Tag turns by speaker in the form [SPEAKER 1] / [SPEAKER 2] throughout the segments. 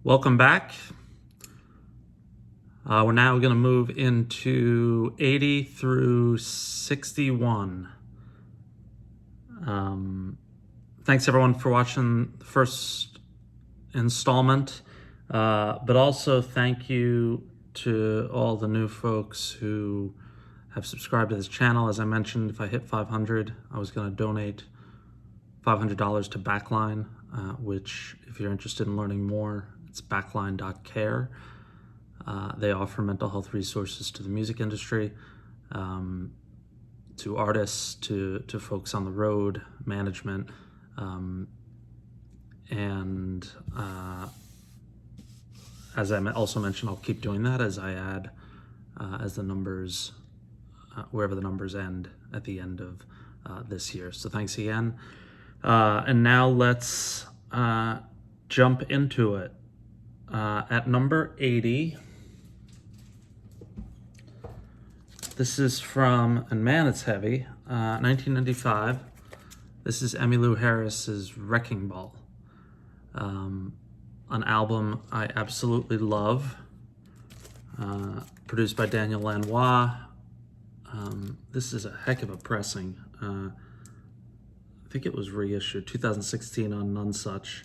[SPEAKER 1] Welcome back. We're now going to move into 80 through 61. Thanks everyone for watching the first installment, but also thank you to all the new folks who have subscribed to this channel. As I mentioned, if I hit 500, I was going to donate $500 to Backline, which if you're interested in learning more, it's backline.care. They offer mental health resources to the music industry, to artists, to folks on the road, management, and as I also mentioned, I'll keep doing that as I add, as the numbers, wherever the numbers end at the end of this year. So thanks again. And now let's jump into it. At number 80, this is from, and man, it's heavy, 1995. This is Emmylou Harris's Wrecking Ball, an album I absolutely love, produced by Daniel Lanois. This is a heck of a pressing. I think it was reissued 2016 on Nonesuch.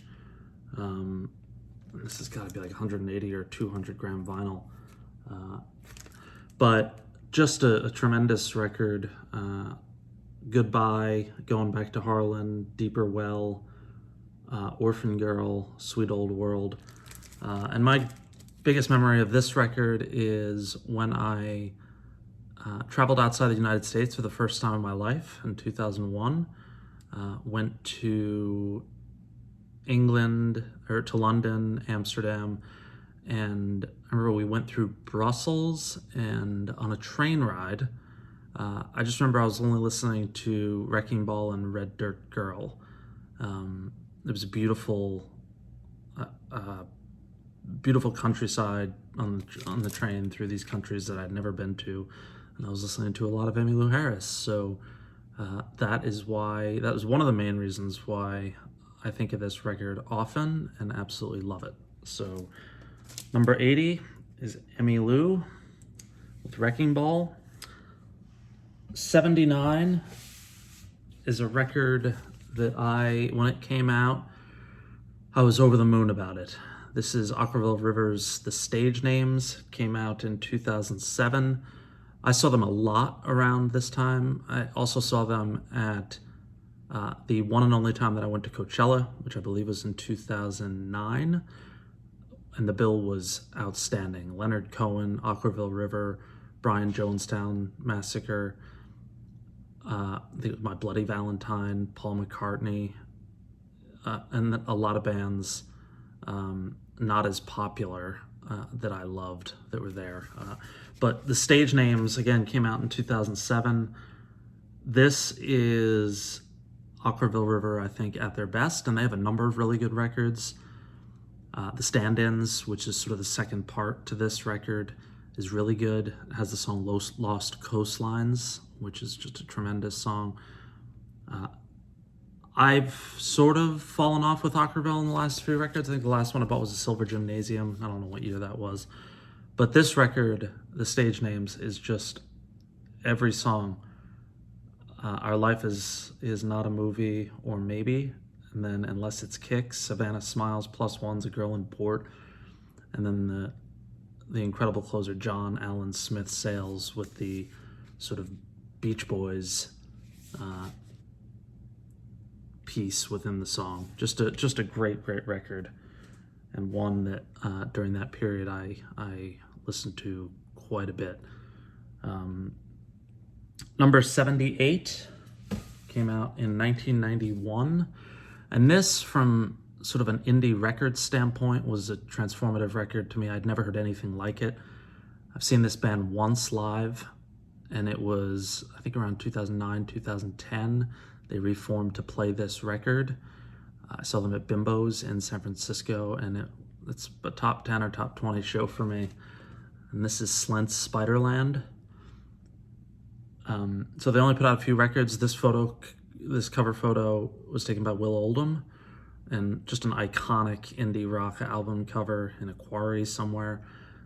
[SPEAKER 1] This has got to be like 180 or 200 gram vinyl. But just a tremendous record. Goodbye, Going Back to Harlan, Deeper Well, Orphan Girl, Sweet Old World. And my biggest memory of this record is when I traveled outside the United States for the first time in my life in 2001. Went to England, or to London, Amsterdam, and I remember we went through Brussels, and on a train ride, I just remember I was only listening to Wrecking Ball and Red Dirt Girl. It was a beautiful, beautiful countryside on the train through these countries that I'd never been to, and I was listening to a lot of Emmylou Harris. So that was one of the main reasons why I think of this record often and absolutely love it. So number 80 is Emmylou with Wrecking Ball. 79 is a record that when it came out, I was over the moon about it. This is Okkervil River's The Stage Names. Came out in 2007. I saw them a lot around this time. I also saw them at the one and only time that I went to Coachella, which I believe was in 2009. And the bill was outstanding. Leonard Cohen, Okkervil River, Brian Jonestown Massacre, I think it was My Bloody Valentine, Paul McCartney, and a lot of bands not as popular that I loved that were there. But The Stage Names, again, came out in 2007. This is Okkervil River, I think, at their best, and they have a number of really good records. The Stand-Ins, which is sort of the second part to this record, is really good. It has the song Lost Coastlines, which is just a tremendous song. I've sort of fallen off with Okkervil in the last few records. I think the last one I bought was a Silver Gymnasium. I don't know what year that was. But this record, The Stage Names, is just every song. Our Life is Not a Movie, or Maybe. And then Unless It's Kicks, Savannah Smiles, Plus One's A Girl in Port. And then the incredible closer, John Allen Smith Sales, with the sort of Beach Boys piece within the song. Just a great record, and one that during that period I listened to quite a bit. Number 78 came out in 1991, and this, from sort of an indie record standpoint, was a transformative record to me. I'd never heard anything like it. I've seen this band once live, and it was, I think, around 2009, 2010. They reformed to play this record. I saw them at Bimbo's in San Francisco, and it's a top 10 or top 20 show for me. And this is Slent's Spiderland. So they only put out a few records. This cover photo was taken by Will Oldham, and just an iconic indie rock album cover in a quarry somewhere.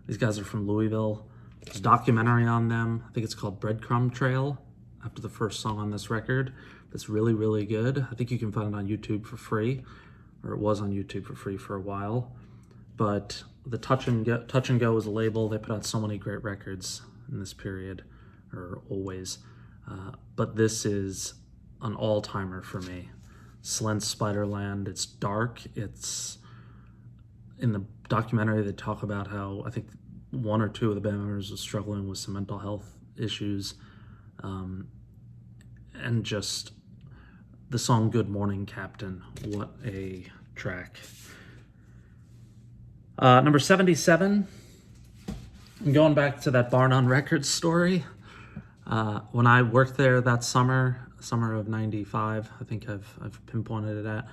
[SPEAKER 1] These guys are from Louisville. There's a documentary on them. I think it's called Breadcrumb Trail, after the first song on this record. That's really, really good. I think you can find it on YouTube for free, or it was on YouTube for free for a while. But the Touch and Go is a label. They put out so many great records in this period, or always. But this is an all-timer for me. Slent's Spiderland. It's dark. It's in the documentary they talk about how I think one or two of the band members was struggling with some mental health issues, and just the song "Good Morning Captain." What a track. Number 77. I'm going back to that Bar None Records story. When I worked there that summer of '95, I think I've pinpointed it at.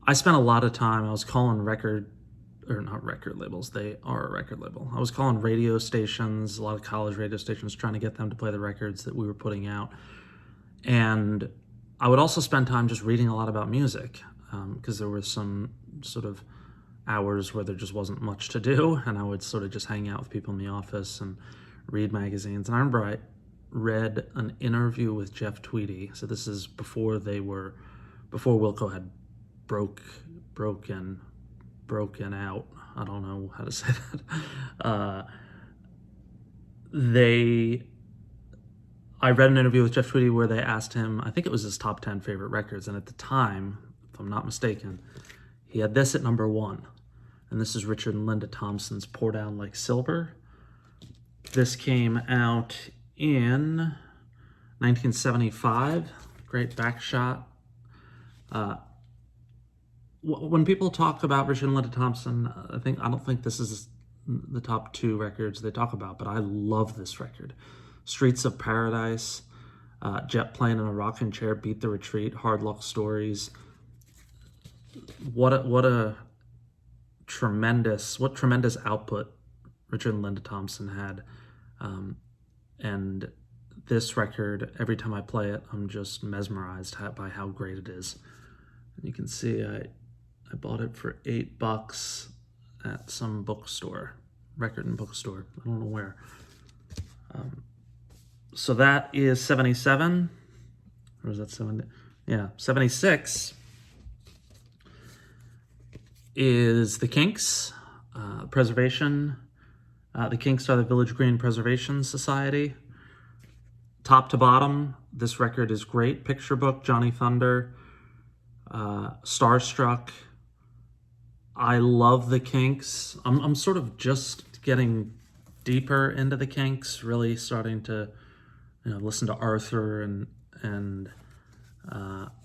[SPEAKER 1] I spent a lot of time. I was calling not record labels. They are a record label. I was calling radio stations, a lot of college radio stations, trying to get them to play the records that we were putting out. And I would also spend time just reading a lot about music, because there were some sort of hours where there just wasn't much to do, and I would sort of just hang out with people in the office and read magazines. And I remember I read an interview with Jeff Tweedy. So this is before Wilco had broken out. I don't know how to say that. I read an interview with Jeff Tweedy where they asked him, I think it was his top 10 favorite records, and at the time, if I'm not mistaken, he had this at number 1. And this is Richard and Linda Thompson's Pour Down Like Silver. This came out in 1975. Great back shot. When people talk about Richard and Linda Thompson, I don't think this is the top 2 records they talk about, but I love this record. Streets of Paradise, Jet Plane in a Rocking Chair, Beat the Retreat, Hard Luck Stories. What tremendous output Richard and Linda Thompson had. And this record, every time I play it, I'm just mesmerized by how great it is. And you can see I bought it for $8 at some bookstore, record and bookstore. I don't know where. So that is 77. Or is that 70? Yeah, 76 is the Kinks, Preservation. The Kinks are the Village Green Preservation Society. Top to bottom, this record is great. Picture Book, Johnny Thunder, Starstruck. I love the Kinks. I'm sort of just getting deeper into the Kinks, really starting to listen to Arthur and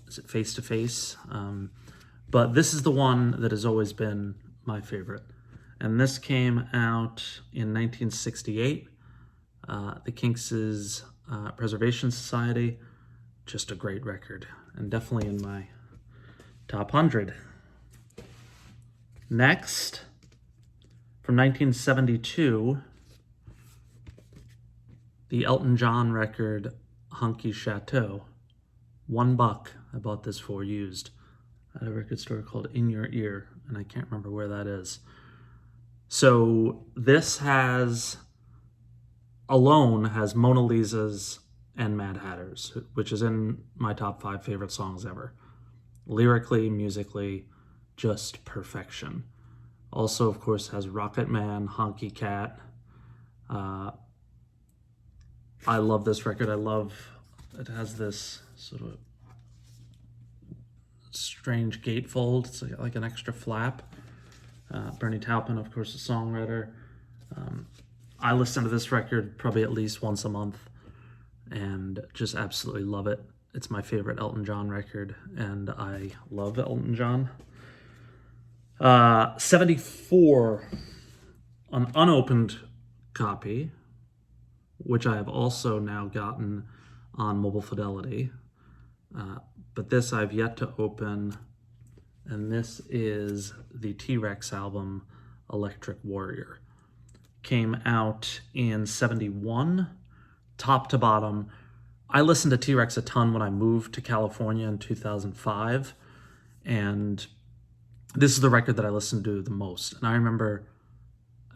[SPEAKER 1] is it Face to Face? But this is the one that has always been my favorite. And this came out in 1968. The Kinks' Preservation Society, just a great record, and definitely in my top 100. Next, from 1972, the Elton John record, Hunky Chateau. $1 I bought this for used at a record store called In Your Ear, and I can't remember where that is. So this alone has Mona Lisa's and Mad Hatter's, which is in my top 5 favorite songs ever. Lyrically, musically, just perfection. Also, of course, has Rocket Man, Honky Cat. I love this record. It has this sort of strange gatefold. It's like an extra flap. Bernie Taupin, of course, a songwriter. I listen to this record probably at least once a month and just absolutely love it. It's my favorite Elton John record, and I love Elton John. 74, an unopened copy, which I have also now gotten on Mobile Fidelity. But this I've yet to open, and this is the T-Rex album, Electric Warrior. Came out in 71, top to bottom. I listened to T-Rex a ton when I moved to California in 2005, And this is the record that I listened to the most. And I remember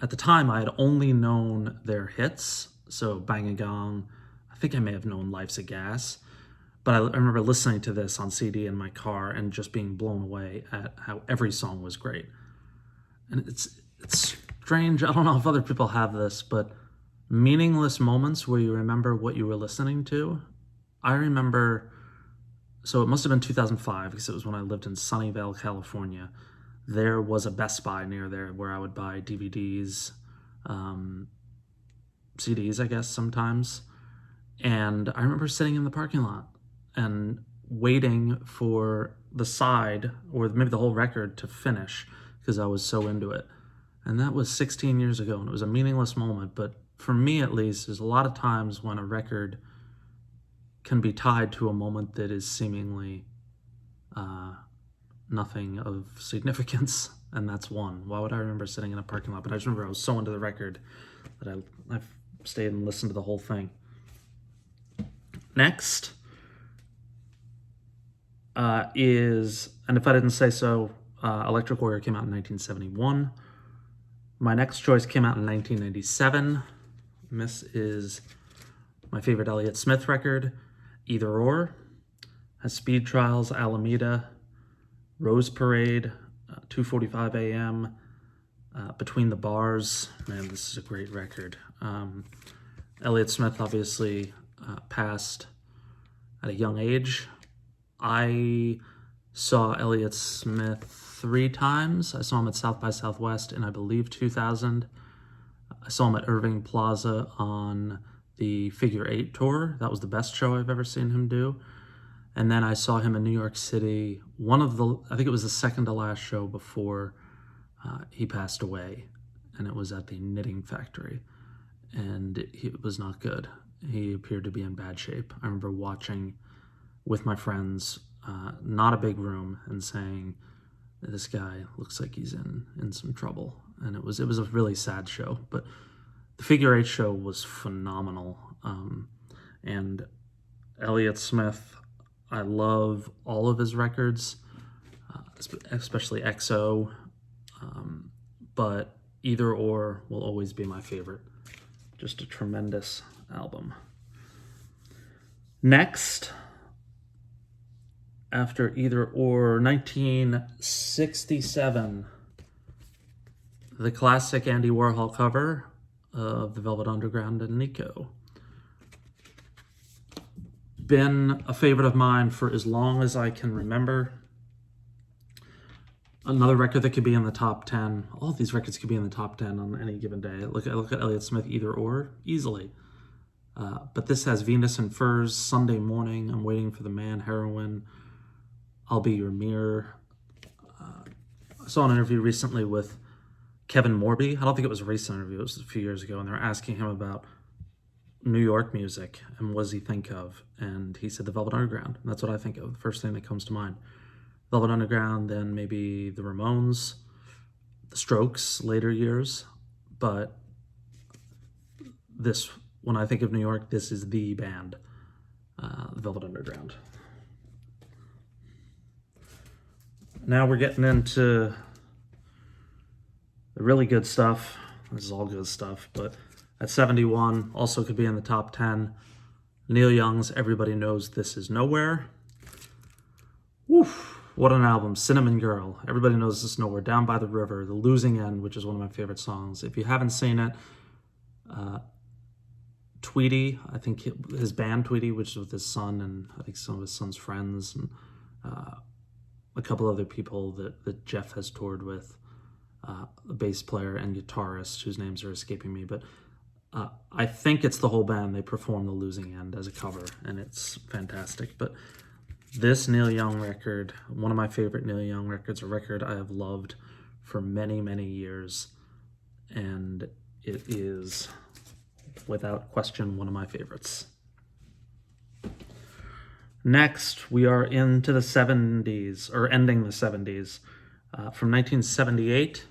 [SPEAKER 1] at the time I had only known their hits, so Bang a Gong. I think I may have known Life's a Gas, but I remember listening to this on CD in my car and just being blown away at how every song was great. And it's strange. I don't know if other people have this, but meaningless moments where you remember what you were listening to. I remember, so it must have been 2005 because it was when I lived in Sunnyvale, California. There was a Best Buy near there where I would buy DVDs, CDs, I guess, sometimes. And I remember sitting in the parking lot and waiting for the side or maybe the whole record to finish because I was so into it. And that was 16 years ago, and it was a meaningless moment. But for me, at least, there's a lot of times when a record can be tied to a moment that is seemingly nothing of significance, and that's one. Why would I remember sitting in a parking lot? But I just remember I was so into the record that I stayed and listened to the whole thing. Next is, and if I didn't say so, Electric Warrior came out in 1971. My next choice came out in 1997. This is my favorite Elliott Smith record, Either Or. Has Speed Trials, Alameda, Rose Parade, 2:45 a.m., Between the Bars. Man, this is a great record. Elliott Smith obviously passed at a young age. I saw Elliott Smith 3 times. I saw him at South by Southwest in, I believe, 2000. I saw him at Irving Plaza on the Figure 8 tour. That was the best show I've ever seen him do. And then I saw him in New York City, I think it was the second to last show before he passed away. And it was at the Knitting Factory. And it was not good. He appeared to be in bad shape. I remember watching with my friends, not a big room, and saying, this guy looks like he's in some trouble. And it was a really sad show. But the Figure 8 show was phenomenal. And Elliott Smith, I love all of his records, especially XO. But Either Or will always be my favorite. Just a tremendous album. Next, after Either Or, 1967, the classic Andy Warhol cover of The Velvet Underground and Nico. Been a favorite of mine for as long as I can remember. Another record that could be in the top 10. All of these records could be in the top 10 on any given day. I look at Elliott Smith, Either Or, easily. But this has Venus and Furs, Sunday Morning, I'm Waiting for the Man, Heroin, I'll Be Your Mirror. I saw an interview recently with Kevin Morby. I don't think it was a recent interview, it was a few years ago, and they were asking him about New York music and what does he think of. And he said the Velvet Underground. And that's what I think of, the first thing that comes to mind. Velvet Underground, then maybe the Ramones, the Strokes, later years. But this, when I think of New York, this is the band, the Velvet Underground. Now we're getting into the really good stuff. This is all good stuff, but at 71, also could be in the top 10. Neil Young's Everybody Knows This Is Nowhere. Woof. What an album. Cinnamon Girl, Everybody Knows This Is Nowhere, Down by the River, The Losing End, which is one of my favorite songs. If you haven't seen it, Tweety, I think his band Tweety, which is with his son and I think some of his son's friends, and a couple other people that Jeff has toured with, a bass player and guitarist whose names are escaping me, but I think it's the whole band. They perform The Losing End as a cover, and it's fantastic. But this Neil Young record, one of my favorite Neil Young records, a record I have loved for many, many years, and it is, without question, one of my favorites. Next, we are into the 70s, or ending the 70s. From 1978,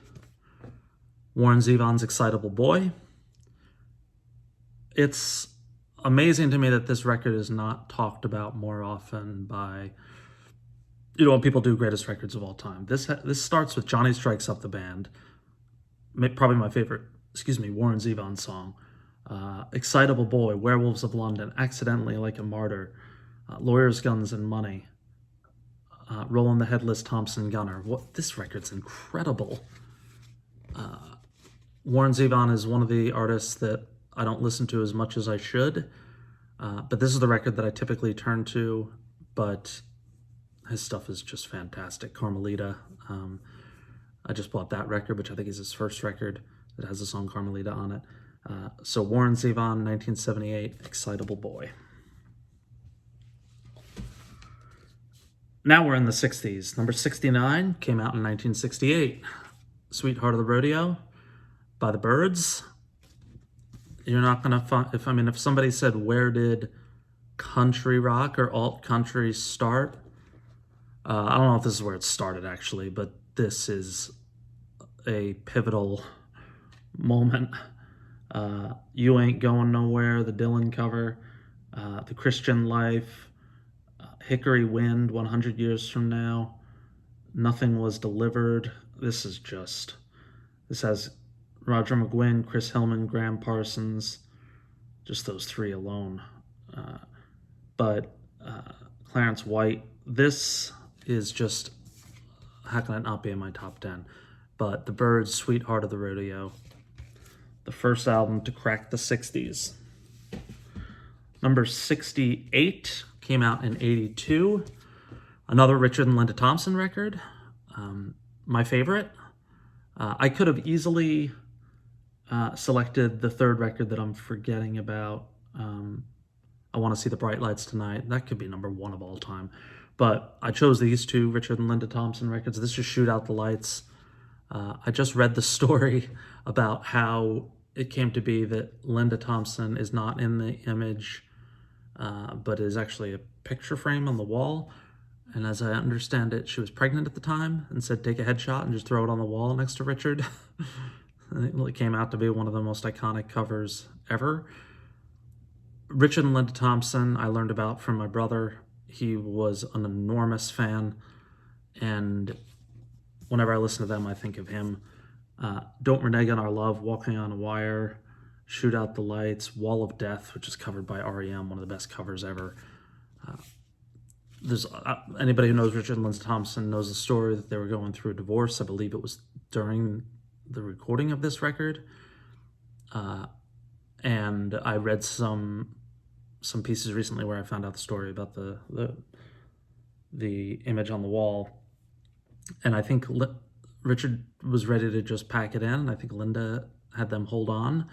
[SPEAKER 1] Warren Zevon's Excitable Boy. It's amazing to me that this record is not talked about more often by you know, when people do greatest records of all time, this starts with Johnny Strikes Up the Band, probably my favorite, Warren Zevon song. Excitable Boy, Werewolves of London, Accidentally Like a Martyr, Lawyers, Guns, and Money, Roland the Headless Thompson Gunner. This record's incredible. Warren Zevon is one of the artists that I don't listen to as much as I should, but this is the record that I typically turn to, but his stuff is just fantastic. Carmelita, I just bought that record, which I think is his first record that has the song Carmelita on it. So Warren Zevon, 1978, Excitable Boy. Now we're in the 60s. Number 69 came out in 1968. Sweetheart of the Rodeo by the Byrds. You're not going to find, if somebody said, where did country rock or alt country start? I don't know if this is where it started actually, but this is a pivotal moment. You Ain't Going Nowhere, the Dylan cover, The Christian Life, Hickory Wind, 100 Years From Now, Nothing Was Delivered. This has Roger McGuinn, Chris Hillman, Graham Parsons, just those three alone. But Clarence White, this is just, how can it not be in my top 10? But the Byrds, Sweetheart of the Rodeo, the first album to crack the 60s. Number 68 came out in 82. Another Richard and Linda Thompson record. My favorite. I could have easily selected the third record that I'm forgetting about. I Want to See the Bright Lights Tonight. That could be number one of all time. But I chose these two Richard and Linda Thompson records. This is Shoot Out the Lights. I just read the story about how it came to be that Linda Thompson is not in the image, but is actually a picture frame on the wall. And as I understand it, she was pregnant at the time and said, take a headshot and just throw it on the wall next to Richard. And it came out to be one of the most iconic covers ever. Richard and Linda Thompson, I learned about from my brother. He was an enormous fan, and whenever I listen to them, I think of him. Don't Renege on Our Love, Walking on a Wire, Shoot Out the Lights, Wall of Death, which is covered by REM, one of the best covers ever. There's anybody who knows Richard and Linda Thompson knows the story that they were going through a divorce. I believe it was during the recording of this record. And I read some pieces recently where I found out the story about the image on the wall. And I think Richard was ready to just pack it in. And I think Linda had them hold on.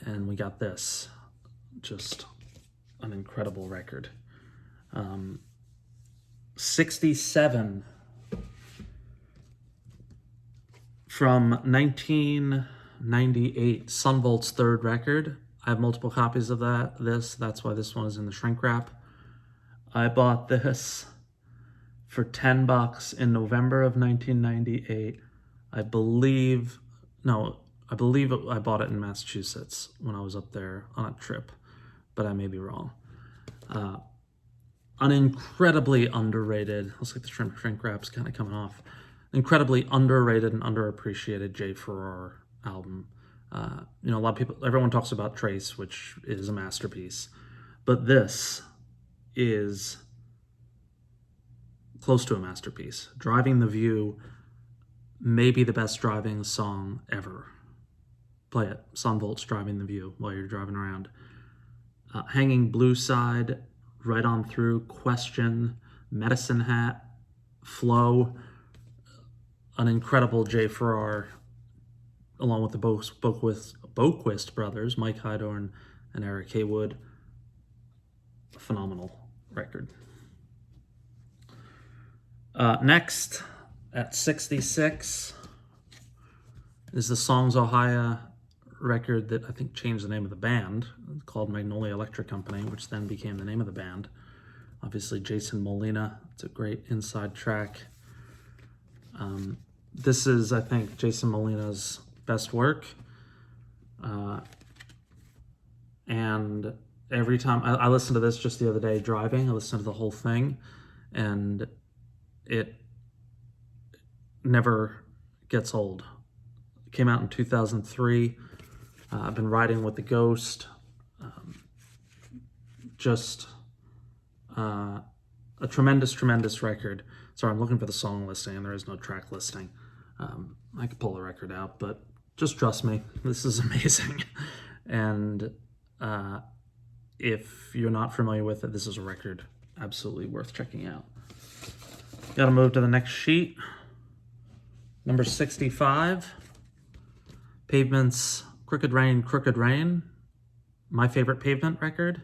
[SPEAKER 1] And we got this. Just an incredible record. 67 from 1998, Son Volt's third record. I have multiple copies of that's why this one is in the shrink wrap. I bought this for $10 in November of 1998. I believe I bought it in Massachusetts when I was up there on a trip, but I may be wrong. An incredibly underrated, looks like the shrink wrap's kind of coming off, incredibly underrated and underappreciated Jay Farrar album. A lot of people, everyone talks about Trace, which is a masterpiece, but this is close to a masterpiece. Driving the View, maybe the best driving song ever. Play it, Son Volt's Driving the View, while you're driving around. Hanging Blue Side, Right On Through, Question, Medicine Hat, Flow, an incredible Jay Farrar, along with the Boquist brothers, Mike Hydorn and Eric Haywood. A phenomenal record. Next, at 66, is the Songs Ohio record that I think changed the name of the band. It's called Magnolia Electric Company, which then became the name of the band. Obviously, Jason Molina. It's a great inside track. This is, I think, Jason Molina's best work. And every time I listened to this just the other day driving, I listened to the whole thing, and it never gets old. It came out in 2003. I've been riding with the Ghost. Just a tremendous record. Sorry, I'm looking for the song listing and there is no track listing. I could pull the record out, but just trust me, this is amazing. And if you're not familiar with it, this is a record absolutely worth checking out. Got to move to the next sheet. Number 65, Pavement's Crooked Rain, my favorite Pavement record.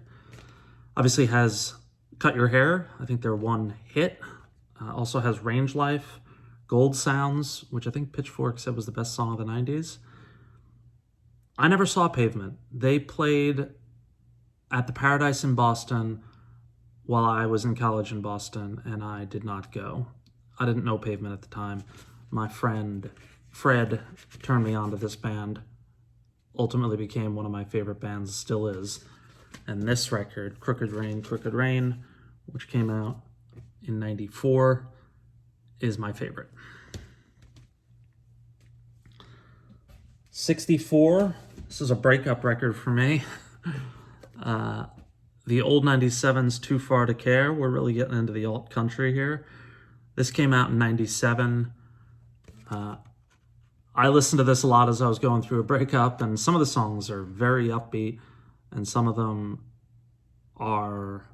[SPEAKER 1] Obviously has Cut Your Hair, I think they're one hit. Also has Range Life, Gold Sounds, which I think Pitchfork said was the best song of the 90s. I never saw Pavement. They played at the Paradise in Boston while I was in college in Boston, and I did not go. I didn't know Pavement at the time. My friend Fred turned me on to this band. Ultimately became one of my favorite bands, still is. And this record, Crooked Rain, which came out in '94, is my favorite. 64, this is a breakup record for me. The old 97's Too Far to Care. We're really getting into the alt country here. This came out in '97. I listened to this a lot as I was going through a breakup, and some of the songs are very upbeat, and some of them are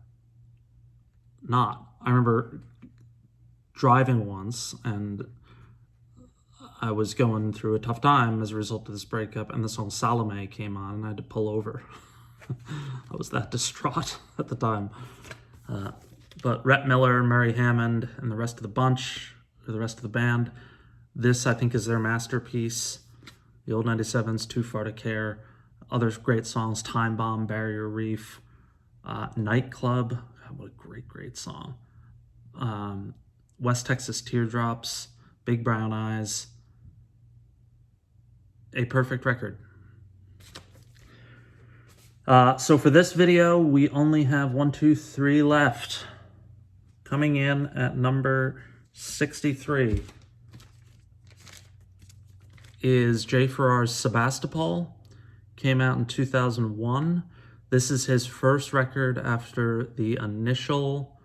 [SPEAKER 1] not. I remember driving once, and I was going through a tough time as a result of this breakup, and the song Salome came on, and I had to pull over. I was that distraught at the time. But Rhett Miller, Murray Hammond, and the rest of the bunch, or the rest of the band, this, I think, is their masterpiece. The old 97's Too Far to Care. Other great songs, Time Bomb, Barrier Reef, Nightclub. God, what a great song. West Texas Teardrops, Big Brown Eyes. A perfect record. So for this video, we only have 1, 2, 3 left. Coming in at number 63 is Jay Farrar's Sebastopol. Came out in 2001. This is his first record after the initial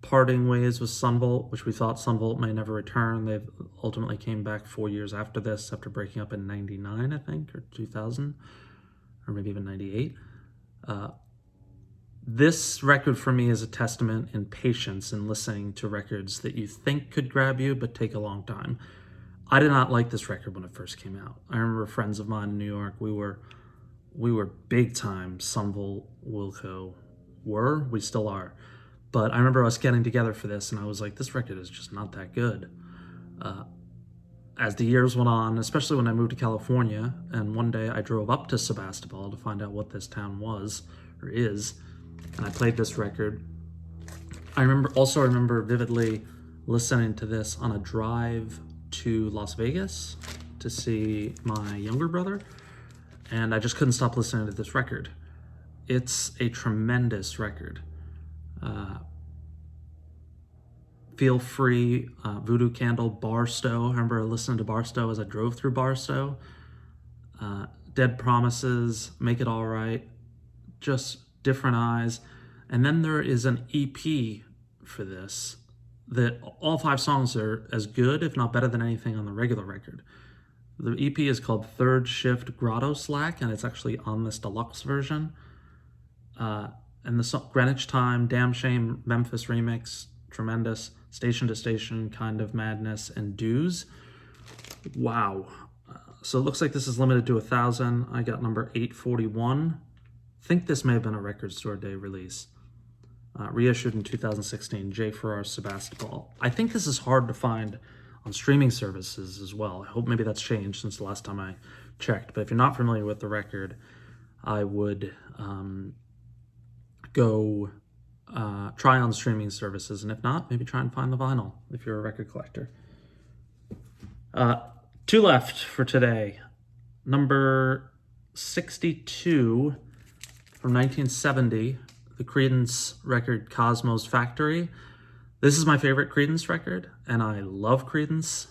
[SPEAKER 1] parting ways with Son Volt, which we thought Son Volt may never return. They ultimately came back 4 years after this, after breaking up in '99, I think, or 2000, or maybe even '98. This record for me is a testament in patience in listening to records that you think could grab you, but take a long time. I did not like this record when it first came out. I remember friends of mine in New York, we were big time Son Volt, Wilco. We still are. But I remember us getting together for this, and I was like, this record is just not that good. As the years went on, especially when I moved to California, and one day I drove up to Sebastopol to find out what this town was, or is, and I played this record. I remember vividly listening to this on a drive to Las Vegas to see my younger brother, and I just couldn't stop listening to this record. It's a tremendous record. Feel Free, Voodoo Candle, Barstow. I remember listening to Barstow as I drove through Barstow. Dead Promises, Make It All Right, just Different Eyes. And then there is an EP for this that all 5 songs are as good, if not better than anything on the regular record. The EP is called Third Shift Grotto Slack, and it's actually on this deluxe version. And the song Greenwich Time, Damn Shame, Memphis Remix, tremendous. Station to Station, Kind of Madness, and Dues. Wow. So it looks like this is limited to 1,000. I got number 841. I think this may have been a Record Store Day release. Reissued in 2016, Jay Farrar's Sebastopol. I think this is hard to find on streaming services as well. I hope maybe that's changed since the last time I checked. But if you're not familiar with the record, I would go try on streaming services, and if not, maybe try and find the vinyl if you're a record collector. 2 left for today. Number 62 from 1970, the Creedence record Cosmo's Factory. This is my favorite Creedence record, and I love Creedence.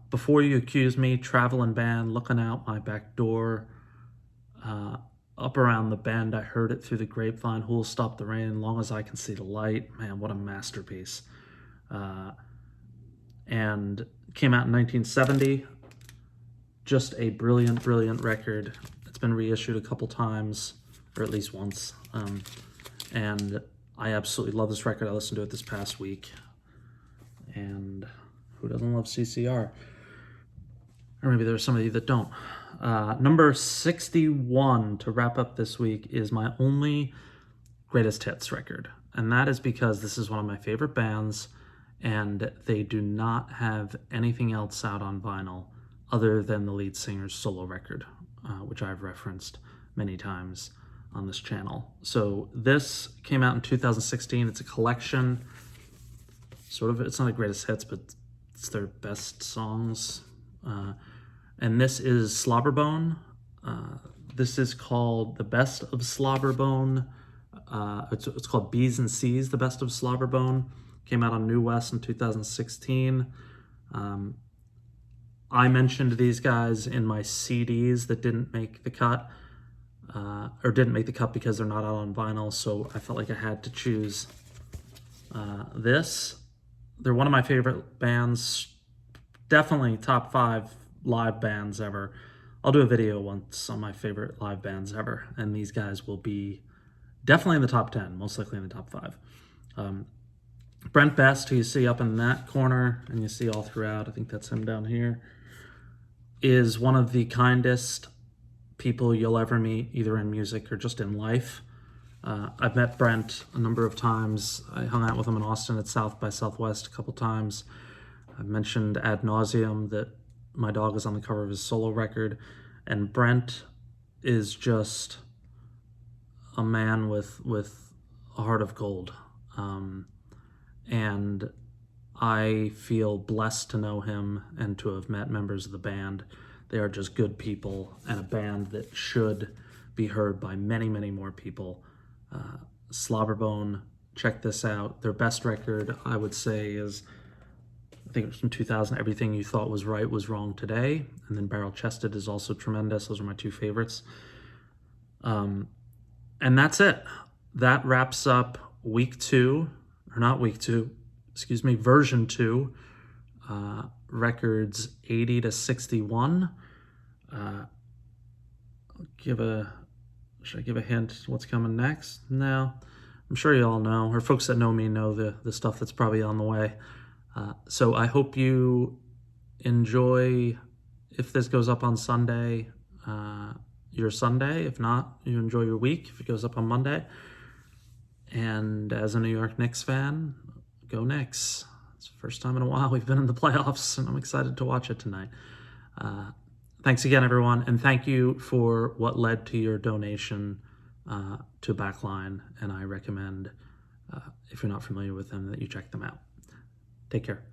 [SPEAKER 1] Before You Accuse Me, Traveling Band, Looking Out My Back Door, Up Around the Bend, I Heard It Through the Grapevine, Who'll Stop the Rain, Long as I Can See the Light. Man, what a masterpiece. And came out in 1970. Just a brilliant, brilliant record. It's been reissued a couple times, or at least once. And I absolutely love this record. I listened to it this past week. And who doesn't love CCR? Or maybe there's some of you that don't. Number 61 to wrap up this week is my only greatest hits record. And that is because this is one of my favorite bands, and they do not have anything else out on vinyl other than the lead singer's solo record, which I've referenced many times on this channel. So this came out in 2016. It's a collection, sort of, it's not a greatest hits, but it's their best songs. And this is Slobberbone. This is called The Best of Slobberbone. It's called B's and C's, The Best of Slobberbone. Came out on New West in 2016. I mentioned these guys in my CDs that didn't make the cut, or didn't make the cut because they're not out on vinyl, so I felt like I had to choose this. They're one of my favorite bands, definitely top 5 live bands ever. I'll do a video once on my favorite live bands ever, and these guys will be definitely in the top 10, most likely in the top 5. Brent Best, who you see up in that corner, and you see all throughout, I think that's him down here, is one of the kindest people you'll ever meet, either in music or just in life. I've met Brent a number of times. I hung out with him in Austin at South by Southwest a couple times. I've mentioned ad nauseum that my dog is on the cover of his solo record, and Brent is just a man with a heart of gold. And I feel blessed to know him and to have met members of the band. They are just good people, and a band that should be heard by many, many more people. Slobberbone, check this out. Their best record, I would say, is, I think it was from 2000, Everything You Thought Was Right Was Wrong Today. And then Barrel Chested is also tremendous. Those are my 2 favorites. And that's it. That wraps up week 2, or not week 2, excuse me, version 2, records 80 to 61. Should I give a hint what's coming next? No, I'm sure you all know, or folks that know me know the stuff that's probably on the way. So I hope you enjoy, if this goes up on Sunday, your Sunday. If not, you enjoy your week if it goes up on Monday. And as a New York Knicks fan, go Knicks. It's the first time in a while we've been in the playoffs, and I'm excited to watch it tonight. Thanks again, everyone, and thank you for what led to your donation to Backline, and I recommend, if you're not familiar with them, that you check them out. Take care.